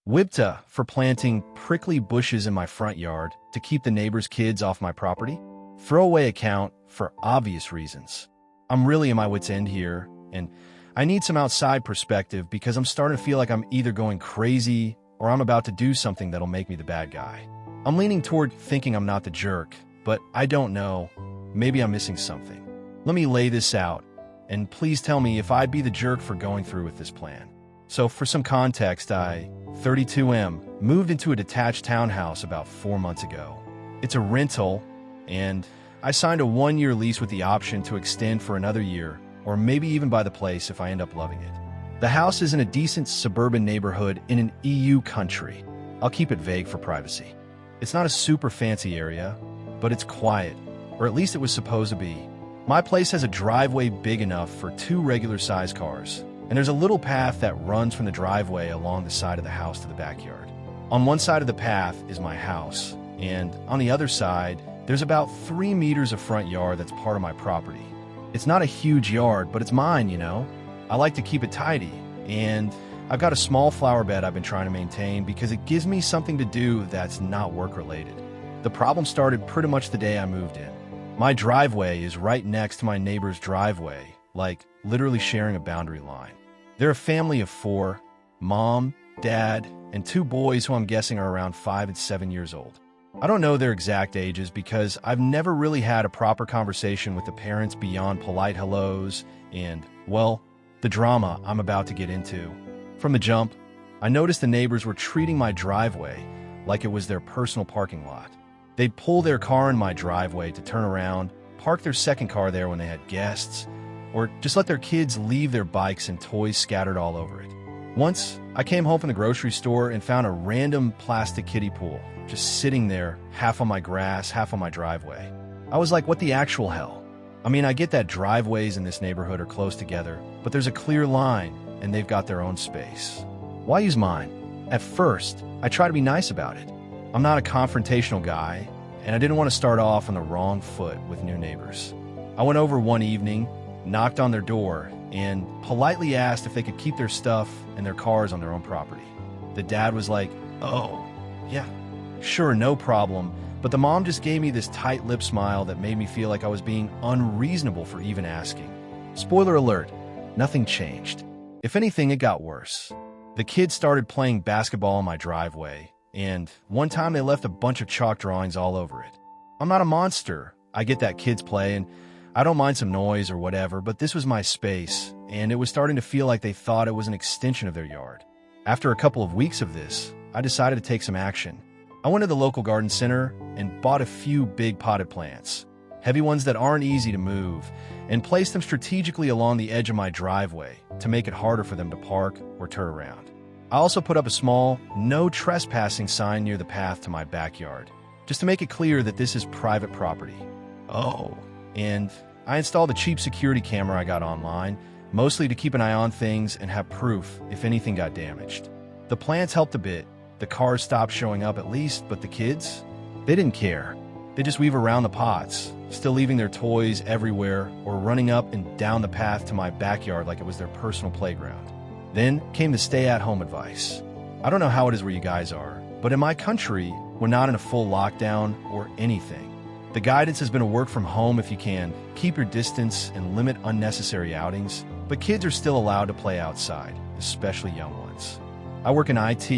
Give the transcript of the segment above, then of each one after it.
Wibta for planting prickly bushes in my front yard to keep the neighbors' kids off my property. Throwaway account for obvious reasons. I'm really at my wit's end here, and I need some outside perspective because I'm starting to feel like I'm either going crazy or I'm about to do something that'll make me the bad guy. I'm leaning toward thinking I'm not the jerk, but I don't know. Maybe I'm missing something. Let me lay this out, and please tell me if I'd be the jerk for going through with this plan. So for some context, I, 32M, moved into a detached townhouse about 4 months ago. It's a rental, and I signed a 1-year lease with the option to extend for another year, or maybe even buy the place if I end up loving it. The house is in a decent suburban neighborhood in an EU country. I'll keep it vague for privacy. It's not a super fancy area, but it's quiet, or at least it was supposed to be. My place has a driveway big enough for 2 regular-sized cars, and there's a little path that runs from the driveway along the side of the house to the backyard. On one side of the path is my house, and on the other side, there's about 3 meters of front yard that's part of my property. It's not a huge yard, but it's mine, you know? I like to keep it tidy, and I've got a small flower bed I've been trying to maintain because it gives me something to do that's not work-related. The problem started pretty much the day I moved in. My driveway is right next to my neighbor's driveway, like literally sharing a boundary line. They're a family of 4, mom, dad, and 2 boys who I'm guessing are around 5 and 7 years old. I don't know their exact ages because I've never really had a proper conversation with the parents beyond polite hellos and, well, the drama I'm about to get into. From the jump, I noticed the neighbors were treating my driveway like it was their personal parking lot. They'd pull their car in my driveway to turn around, park their second car there when they had guests, or just let their kids leave their bikes and toys scattered all over it. Once, I came home from the grocery store and found a random plastic kiddie pool just sitting there, half on my grass, half on my driveway. I was like, what the actual hell? I mean, I get that driveways in this neighborhood are close together, but there's a clear line, and they've got their own space. Why use mine? At first, I try to be nice about it. I'm not a confrontational guy, and I didn't want to start off on the wrong foot with new neighbors. I went over one evening, knocked on their door, and politely asked if they could keep their stuff and their cars on their own property. The dad was like, oh, yeah, sure, no problem, but the mom just gave me this tight-lipped smile that made me feel like I was being unreasonable for even asking. Spoiler alert, nothing changed. If anything, it got worse. The kids started playing basketball in my driveway, and one time they left a bunch of chalk drawings all over it. I'm not a monster. I get that kids play, and I don't mind some noise or whatever, but this was my space, and it was starting to feel like they thought it was an extension of their yard. After a couple of weeks of this, I decided to take some action. I went to the local garden center and bought a few big potted plants, heavy ones that aren't easy to move, and placed them strategically along the edge of my driveway to make it harder for them to park or turn around. I also put up a small, no trespassing sign near the path to my backyard, just to make it clear that this is private property. Oh, and I installed a cheap security camera I got online, mostly to keep an eye on things and have proof if anything got damaged. The plants helped a bit. The cars stopped showing up at least, but the kids? They didn't care. They just weave around the pots, still leaving their toys everywhere or running up and down the path to my backyard like it was their personal playground. Then came the stay-at-home advice. I don't know how it is where you guys are, but in my country, we're not in a full lockdown or anything. The guidance has been to work from home if you can, keep your distance and limit unnecessary outings, but kids are still allowed to play outside, especially young ones. I work in IT,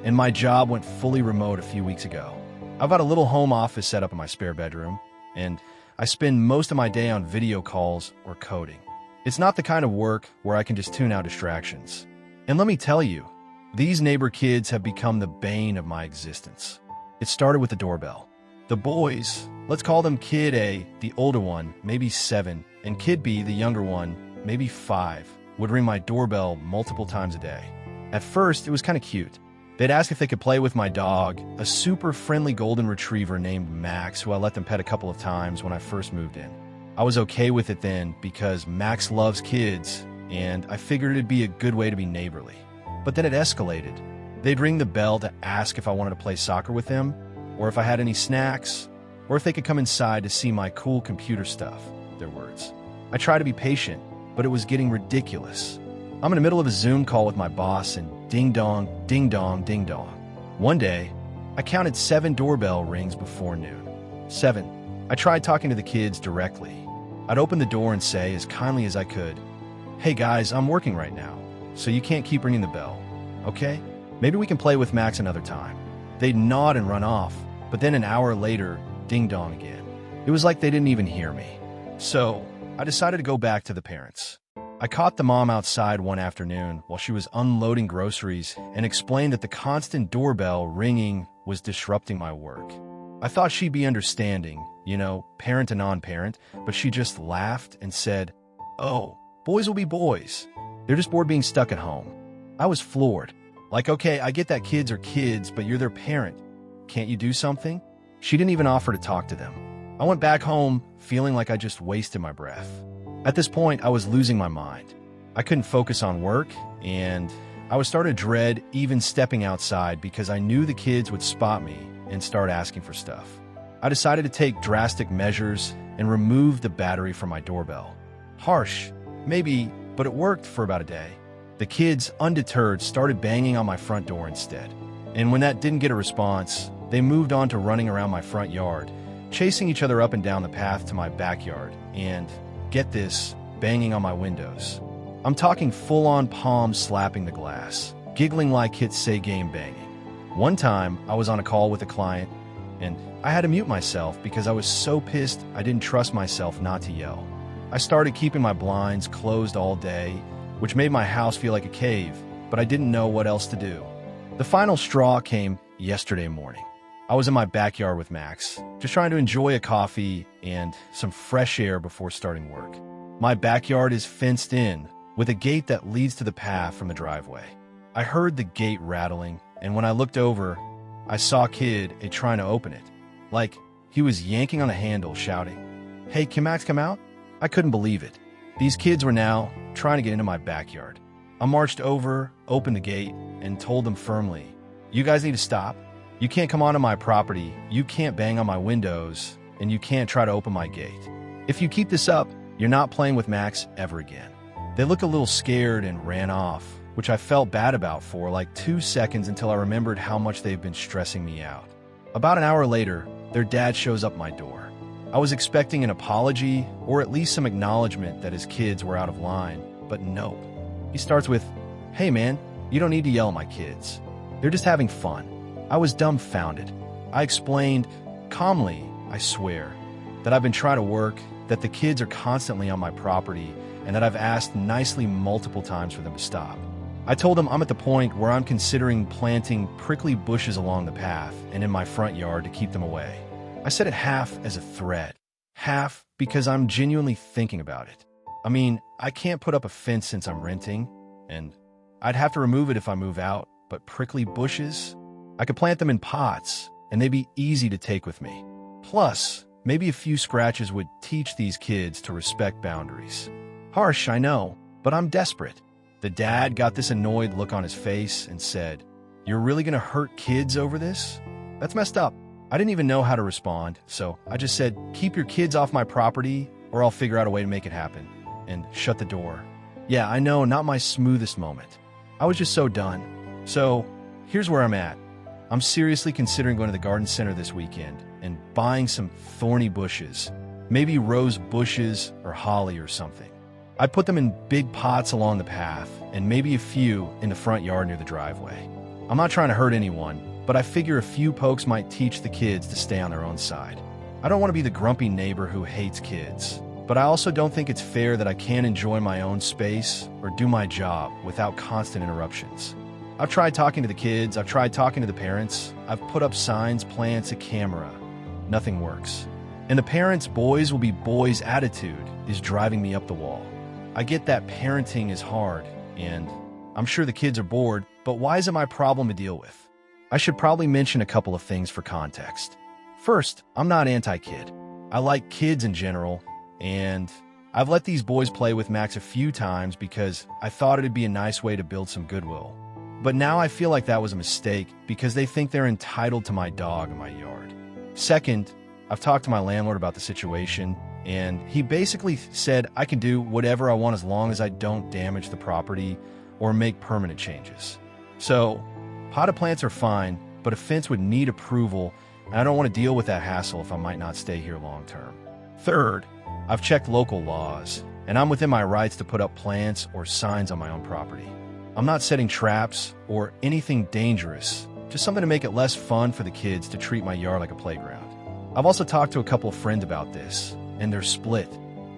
and my job went fully remote a few weeks ago. I've got a little home office set up in my spare bedroom, and I spend most of my day on video calls or coding. It's not the kind of work where I can just tune out distractions. And let me tell you, these neighbor kids have become the bane of my existence. It started with the doorbell. The boys, let's call them Kid A, the older one, maybe 7, and Kid B, the younger one, maybe 5, would ring my doorbell multiple times a day. At first, it was kind of cute. They'd ask if they could play with my dog, a super friendly golden retriever named Max, who I let them pet a couple of times when I first moved in. I was okay with it then because Max loves kids, and I figured it'd be a good way to be neighborly. But then it escalated. They'd ring the bell to ask if I wanted to play soccer with them, or if I had any snacks, or if they could come inside to see my cool computer stuff, their words. I tried to be patient, but it was getting ridiculous. I'm in the middle of a Zoom call with my boss and ding dong, ding dong, ding dong. One day, I counted 7 doorbell rings before noon. 7. I tried talking to the kids directly. I'd open the door and say, as kindly as I could, "Hey guys, I'm working right now, so you can't keep ringing the bell, okay? Maybe we can play with Max another time." They'd nod and run off, but then an hour later, ding dong again. It was like they didn't even hear me. So, I decided to go back to the parents. I caught the mom outside one afternoon while she was unloading groceries and explained that the constant doorbell ringing was disrupting my work. I thought she'd be understanding, parent to non-parent, but she just laughed and said, "Oh, boys will be boys. They're just bored being stuck at home." I was floored. Like, okay, I get that kids are kids, but you're their parent. Can't you do something? She didn't even offer to talk to them. I went back home feeling like I just wasted my breath. At this point, I was losing my mind. I couldn't focus on work, and I was starting to dread even stepping outside because I knew the kids would spot me and start asking for stuff. I decided to take drastic measures and remove the battery from my doorbell. Harsh, maybe, but it worked for about a day. The kids, undeterred, started banging on my front door instead. And when that didn't get a response, they moved on to running around my front yard, chasing each other up and down the path to my backyard, and, get this, banging on my windows. I'm talking full-on palms slapping the glass, giggling like kids say game banging. One time, I was on a call with a client, and I had to mute myself because I was so pissed I didn't trust myself not to yell. I started keeping my blinds closed all day, which made my house feel like a cave, but I didn't know what else to do. The final straw came yesterday morning. I was in my backyard with Max, just trying to enjoy a coffee and some fresh air before starting work. My backyard is fenced in, with a gate that leads to the path from the driveway. I heard the gate rattling, and when I looked over, I saw a kid trying to open it. Like, he was yanking on a handle, shouting, "Hey, can Max come out?" I couldn't believe it. These kids were now trying to get into my backyard. I marched over, opened the gate, and told them firmly, "You guys need to stop. You can't come onto my property, you can't bang on my windows, and you can't try to open my gate. If you keep this up, you're not playing with Max ever again." They looked a little scared and ran off, which I felt bad about for like 2 seconds until I remembered how much they've been stressing me out. About an hour later, their dad shows up my door. I was expecting an apology or at least some acknowledgement that his kids were out of line, but nope. He starts with, "Hey man, you don't need to yell at my kids. They're just having fun." I was dumbfounded. I explained, calmly, I swear, that I've been trying to work, that the kids are constantly on my property, and that I've asked nicely multiple times for them to stop. I told him I'm at the point where I'm considering planting prickly bushes along the path and in my front yard to keep them away. I said it half as a threat, half because I'm genuinely thinking about it. I mean, I can't put up a fence since I'm renting, and I'd have to remove it if I move out, but prickly bushes? I could plant them in pots, and they'd be easy to take with me. Plus, maybe a few scratches would teach these kids to respect boundaries. Harsh, I know, but I'm desperate. The dad got this annoyed look on his face and said, "You're really gonna hurt kids over this? That's messed up." I didn't even know how to respond, so I just said, "Keep your kids off my property, or I'll figure out a way to make it happen," and shut the door. Yeah, I know, not my smoothest moment. I was just so done. So, here's where I'm at. I'm seriously considering going to the garden center this weekend and buying some thorny bushes, maybe rose bushes or holly or something. I put them in big pots along the path and maybe a few in the front yard near the driveway. I'm not trying to hurt anyone, but I figure a few pokes might teach the kids to stay on their own side. I don't want to be the grumpy neighbor who hates kids, but I also don't think it's fair that I can't enjoy my own space or do my job without constant interruptions. I've tried talking to the kids, I've tried talking to the parents, I've put up signs, plants, a camera. Nothing works. And the parents' boys will be boys attitude is driving me up the wall. I get that parenting is hard, and I'm sure the kids are bored, but why is it my problem to deal with? I should probably mention a couple of things for context. First, I'm not anti-kid. I like kids in general, and I've let these boys play with Max a few times because I thought it'd be a nice way to build some goodwill. But now I feel like that was a mistake because they think they're entitled to my dog in my yard. Second, I've talked to my landlord about the situation, and he basically said I can do whatever I want as long as I don't damage the property, or make permanent changes. So, potted plants are fine, but a fence would need approval, and I don't want to deal with that hassle if I might not stay here long term. Third, I've checked local laws, and I'm within my rights to put up plants or signs on my own property. I'm not setting traps or anything dangerous, just something to make it less fun for the kids to treat my yard like a playground. I've also talked to a couple of friends about this, and they're split.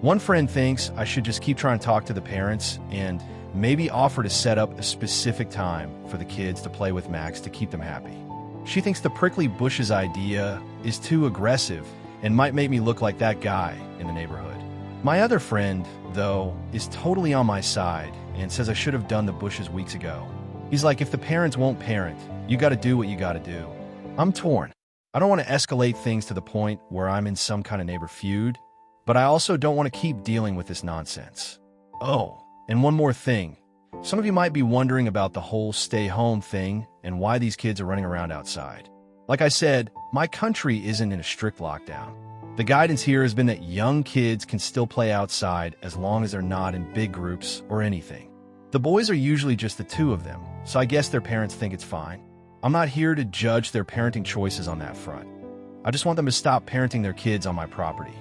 One friend thinks I should just keep trying to talk to the parents and maybe offer to set up a specific time for the kids to play with Max to keep them happy. She thinks the prickly bushes idea is too aggressive and might make me look like that guy in the neighborhood. My other friend, though, is totally on my side and says I should have done the bushes weeks ago. He's like, if the parents won't parent, you gotta do what you gotta do. I'm torn. I don't want to escalate things to the point where I'm in some kind of neighbor feud, but I also don't want to keep dealing with this nonsense. Oh, and one more thing. Some of you might be wondering about the whole stay home thing and why these kids are running around outside. Like I said, my country isn't in a strict lockdown. The guidance here has been that young kids can still play outside as long as they're not in big groups or anything. The boys are usually just the two of them, so I guess their parents think it's fine. I'm not here to judge their parenting choices on that front. I just want them to stop parenting their kids on my property.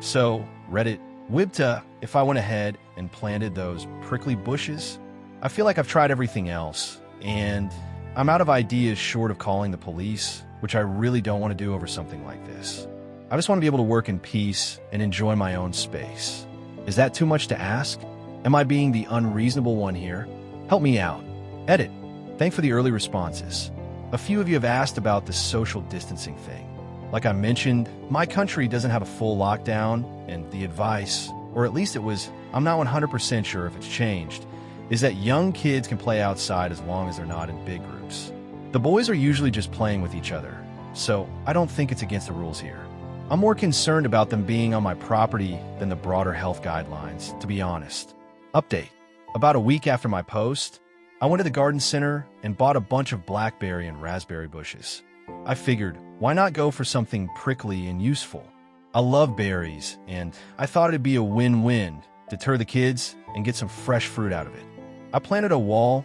So, Reddit, Wibta, if I went ahead and planted those prickly bushes, I feel like I've tried everything else, and I'm out of ideas short of calling the police, which I really don't want to do over something like this. I just want to be able to work in peace and enjoy my own space. Is that too much to ask? Am I being the unreasonable one here? Help me out. Edit. Thanks for the early responses. A few of you have asked about the social distancing thing. Like I mentioned, my country doesn't have a full lockdown, and the advice, or at least it was, I'm not 100% sure if it's changed, is that young kids can play outside as long as they're not in big groups. The boys are usually just playing with each other, so I don't think it's against the rules here. I'm more concerned about them being on my property than the broader health guidelines, to be honest. Update. About a week after my post, I went to the garden center and bought a bunch of blackberry and raspberry bushes. I figured, why not go for something prickly and useful? I love berries, and I thought it'd be a win-win, deter the kids and get some fresh fruit out of it. I planted a wall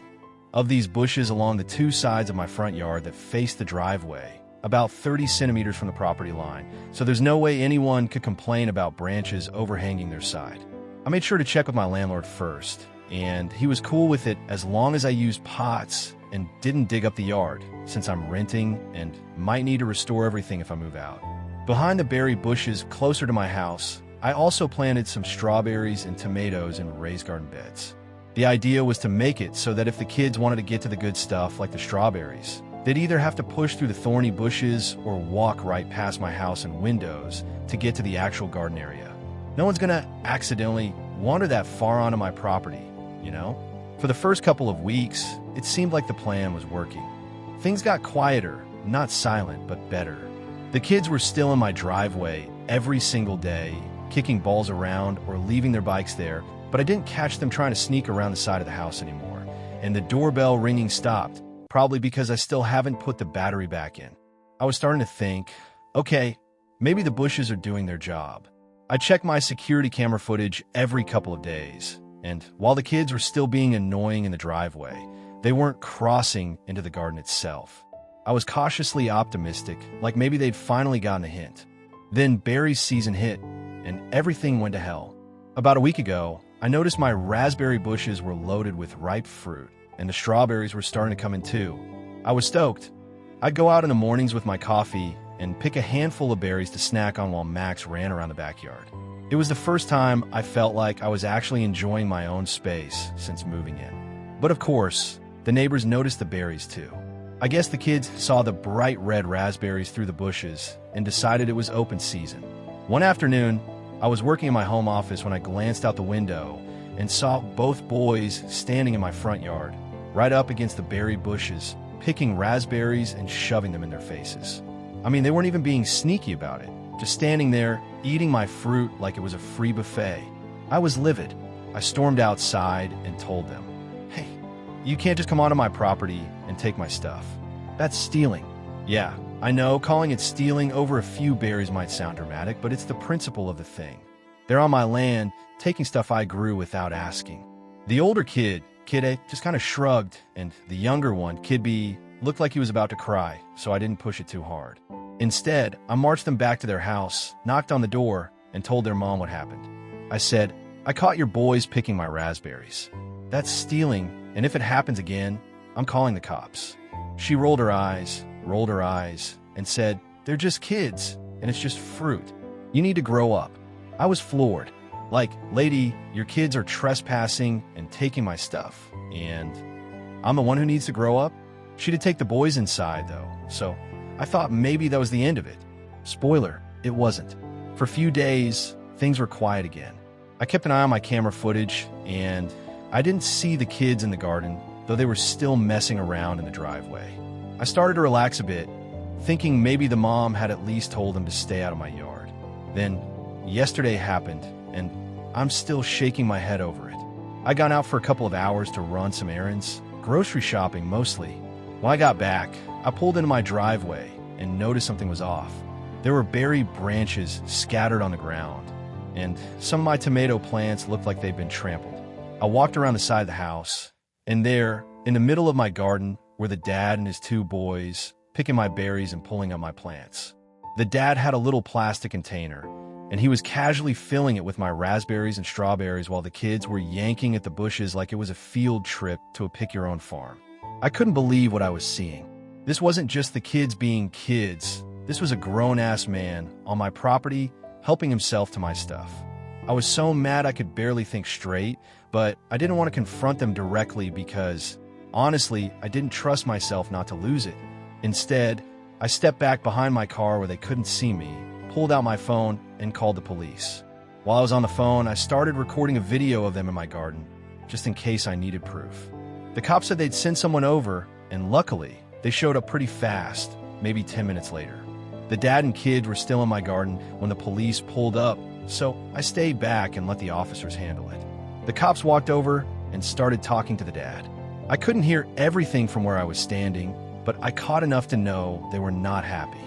of these bushes along the two sides of my front yard that face the driveway, about 30 centimeters from the property line, so there's no way anyone could complain about branches overhanging their side. I made sure to check with my landlord first, and he was cool with it as long as I used pots and didn't dig up the yard, since I'm renting and might need to restore everything if I move out. Behind the berry bushes closer to my house, I also planted some strawberries and tomatoes in raised garden beds. The idea was to make it so that if the kids wanted to get to the good stuff like the strawberries, they'd either have to push through the thorny bushes or walk right past my house and windows to get to the actual garden area. No one's gonna accidentally wander that far onto my property, you know? For the first couple of weeks, it seemed like the plan was working. Things got quieter, not silent, but better. The kids were still in my driveway every single day, kicking balls around or leaving their bikes there, but I didn't catch them trying to sneak around the side of the house anymore. And the doorbell ringing stopped, probably because I still haven't put the battery back in. I was starting to think, okay, maybe the bushes are doing their job. I check my security camera footage every couple of days, and while the kids were still being annoying in the driveway, they weren't crossing into the garden itself. I was cautiously optimistic, like maybe they'd finally gotten a hint. Then berry season hit, and everything went to hell. About a week ago, I noticed my raspberry bushes were loaded with ripe fruit, and the strawberries were starting to come in too. I was stoked. I'd go out in the mornings with my coffee and pick a handful of berries to snack on while Max ran around the backyard. It was the first time I felt like I was actually enjoying my own space since moving in. But of course, the neighbors noticed the berries too. I guess the kids saw the bright red raspberries through the bushes and decided it was open season. One afternoon, I was working in my home office when I glanced out the window and saw both boys standing in my front yard, right up against the berry bushes, picking raspberries and shoving them in their faces. I mean, they weren't even being sneaky about it, just standing there, eating my fruit like it was a free buffet. I was livid. I stormed outside and told them, "Hey, you can't just come onto my property and take my stuff. That's stealing." Yeah, I know calling it stealing over a few berries might sound dramatic, but it's the principle of the thing. They're on my land, taking stuff I grew without asking. The older kid, Kid A just kind of shrugged, and the younger one, Kid B, looked like he was about to cry, so I didn't push it too hard. Instead, I marched them back to their house, knocked on the door, and told their mom what happened. I said, "I caught your boys picking my raspberries. That's stealing, and if it happens again, I'm calling the cops." She rolled her eyes, and said, "They're just kids, and it's just fruit. You need to grow up." I was floored. Like, "Lady, your kids are trespassing and taking my stuff, and I'm the one who needs to grow up?" She did take the boys inside, though, so I thought maybe that was the end of it. Spoiler, it wasn't. For a few days, things were quiet again. I kept an eye on my camera footage, and I didn't see the kids in the garden, though they were still messing around in the driveway. I started to relax a bit, thinking maybe the mom had at least told them to stay out of my yard. Then, yesterday happened, and I'm still shaking my head over it. I'd gone out for a couple of hours to run some errands, grocery shopping mostly. When I got back, I pulled into my driveway and noticed something was off. There were berry branches scattered on the ground, and some of my tomato plants looked like they'd been trampled. I walked around the side of the house, and there, in the middle of my garden, were the dad and his two boys, picking my berries and pulling up my plants. The dad had a little plastic container, and he was casually filling it with my raspberries and strawberries while the kids were yanking at the bushes like it was a field trip to a pick-your-own farm. I couldn't believe what I was seeing. This wasn't just the kids being kids. This was a grown-ass man on my property helping himself to my stuff. I was so mad I could barely think straight, but I didn't want to confront them directly because, honestly, I didn't trust myself not to lose it. Instead, I stepped back behind my car where they couldn't see me, pulled out my phone, and called the police. While I was on the phone, I started recording a video of them in my garden, just in case I needed proof. The cops said they'd send someone over, and luckily, they showed up pretty fast, maybe 10 minutes later. The dad and kid were still in my garden when the police pulled up, so I stayed back and let the officers handle it. The cops walked over and started talking to the dad. I couldn't hear everything from where I was standing, but I caught enough to know they were not happy.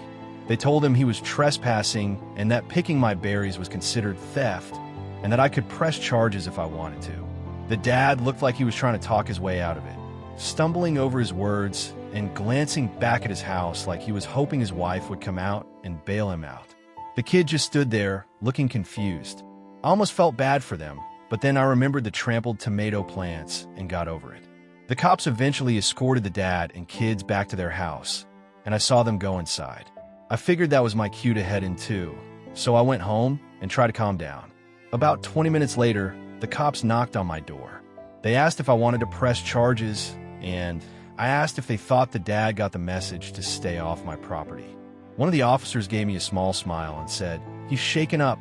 They told him he was trespassing and that picking my berries was considered theft, and that I could press charges if I wanted to. The dad looked like he was trying to talk his way out of it, stumbling over his words and glancing back at his house like he was hoping his wife would come out and bail him out. The kid just stood there, looking confused. I almost felt bad for them, but then I remembered the trampled tomato plants and got over it. The cops eventually escorted the dad and kids back to their house, and I saw them go inside. I figured that was my cue to head in too, so I went home and tried to calm down. About 20 minutes later, the cops knocked on my door. They asked if I wanted to press charges, and I asked if they thought the dad got the message to stay off my property. One of the officers gave me a small smile and said, "He's shaken up.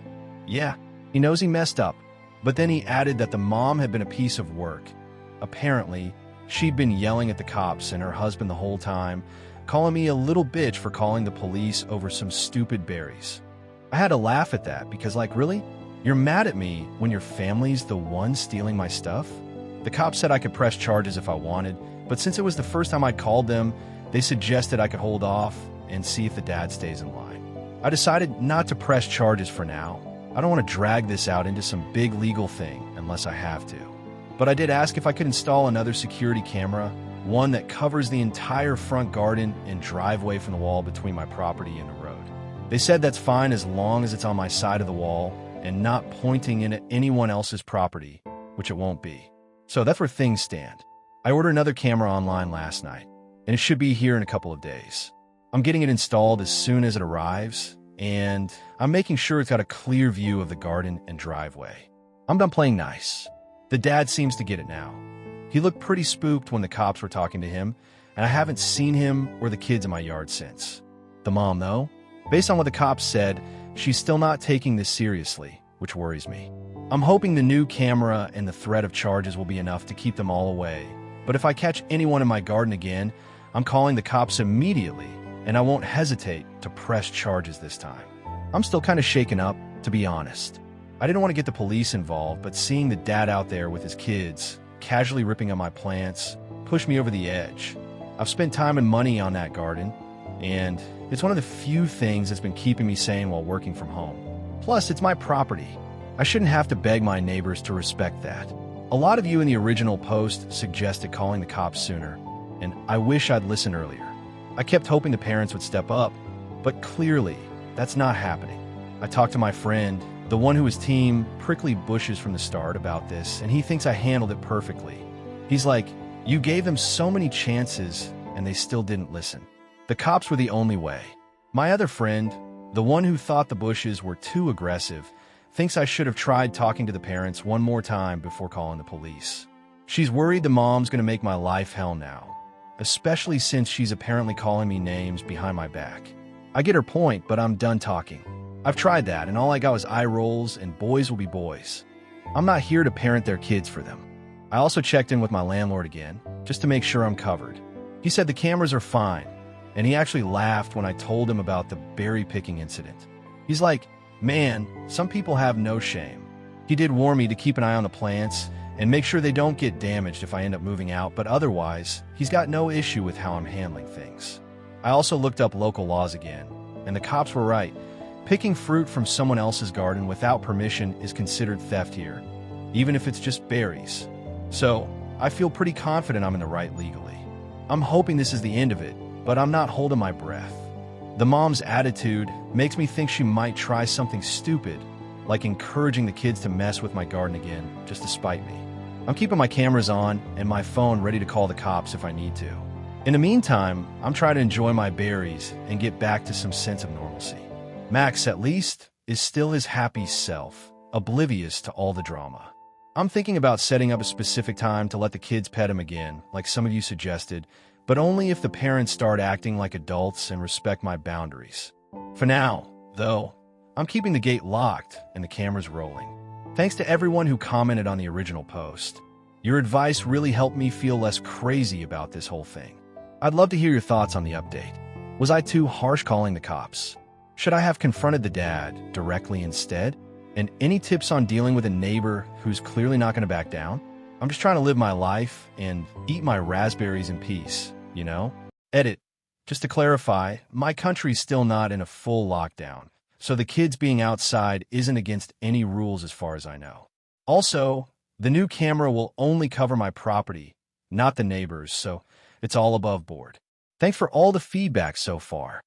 Yeah, he knows he messed up." But then he added that the mom had been a piece of work. Apparently, she'd been yelling at the cops and her husband the whole time, calling me a little bitch for calling the police over some stupid berries. I had to laugh at that because, like, really? You're mad at me when your family's the one stealing my stuff? The cops said I could press charges if I wanted, but since it was the first time I'd called them, they suggested I could hold off and see if the dad stays in line. I decided not to press charges for now. I don't want to drag this out into some big legal thing unless I have to. But I did ask if I could install another security camera, one that covers the entire front garden and driveway from the wall between my property and the road. They said that's fine as long as it's on my side of the wall and not pointing in at anyone else's property, which it won't be. So that's where things stand. I ordered another camera online last night, and it should be here in a couple of days. I'm getting it installed as soon as it arrives, and I'm making sure it's got a clear view of the garden and driveway. I'm done playing nice. The dad seems to get it now. He looked pretty spooked when the cops were talking to him, and I haven't seen him or the kids in my yard since. The mom, though, based on what the cops said, she's still not taking this seriously, which worries me. I'm hoping the new camera and the threat of charges will be enough to keep them all away, but if I catch anyone in my garden again, I'm calling the cops immediately, and I won't hesitate to press charges this time. I'm still kind of shaken up, to be honest. I didn't want to get the police involved, but seeing the dad out there with his kids, casually ripping up my plants, pushed me over the edge. I've spent time and money on that garden, and it's one of the few things that's been keeping me sane while working from home. Plus, it's my property. I shouldn't have to beg my neighbors to respect that. A lot of you in the original post suggested calling the cops sooner, and I wish I'd listened earlier. I kept hoping the parents would step up, but clearly, that's not happening. I talked to my friend, the one who was team prickly bushes from the start, about this, and he thinks I handled it perfectly. He's like, you gave them so many chances, and they still didn't listen. The cops were the only way. My other friend, the one who thought the bushes were too aggressive, thinks I should have tried talking to the parents one more time before calling the police. She's worried the mom's gonna make my life hell now, especially since she's apparently calling me names behind my back. I get her point, but I'm done talking. I've tried that, and all I got was eye rolls, and boys will be boys. I'm not here to parent their kids for them. I also checked in with my landlord again, just to make sure I'm covered. He said the cameras are fine, and he actually laughed when I told him about the berry picking incident. He's like, man, some people have no shame. He did warn me to keep an eye on the plants and make sure they don't get damaged if I end up moving out, but otherwise, he's got no issue with how I'm handling things. I also looked up local laws again, and the cops were right. Picking fruit from someone else's garden without permission is considered theft here, even if it's just berries. So, I feel pretty confident I'm in the right legally. I'm hoping this is the end of it, but I'm not holding my breath. The mom's attitude makes me think she might try something stupid, like encouraging the kids to mess with my garden again, just to spite me. I'm keeping my cameras on and my phone ready to call the cops if I need to. In the meantime, I'm trying to enjoy my berries and get back to some sense of normalcy. Max, at least, is still his happy self, oblivious to all the drama. I'm thinking about setting up a specific time to let the kids pet him again, like some of you suggested, but only if the parents start acting like adults and respect my boundaries. For now, though, I'm keeping the gate locked and the cameras rolling. Thanks to everyone who commented on the original post. Your advice really helped me feel less crazy about this whole thing. I'd love to hear your thoughts on the update. Was I too harsh calling the cops? Should I have confronted the dad directly instead? And any tips on dealing with a neighbor who's clearly not going to back down? I'm just trying to live my life and eat my raspberries in peace, you know? Edit. Just to clarify, my country's still not in a full lockdown, so the kids being outside isn't against any rules as far as I know. Also, the new camera will only cover my property, not the neighbors, so it's all above board. Thanks for all the feedback so far.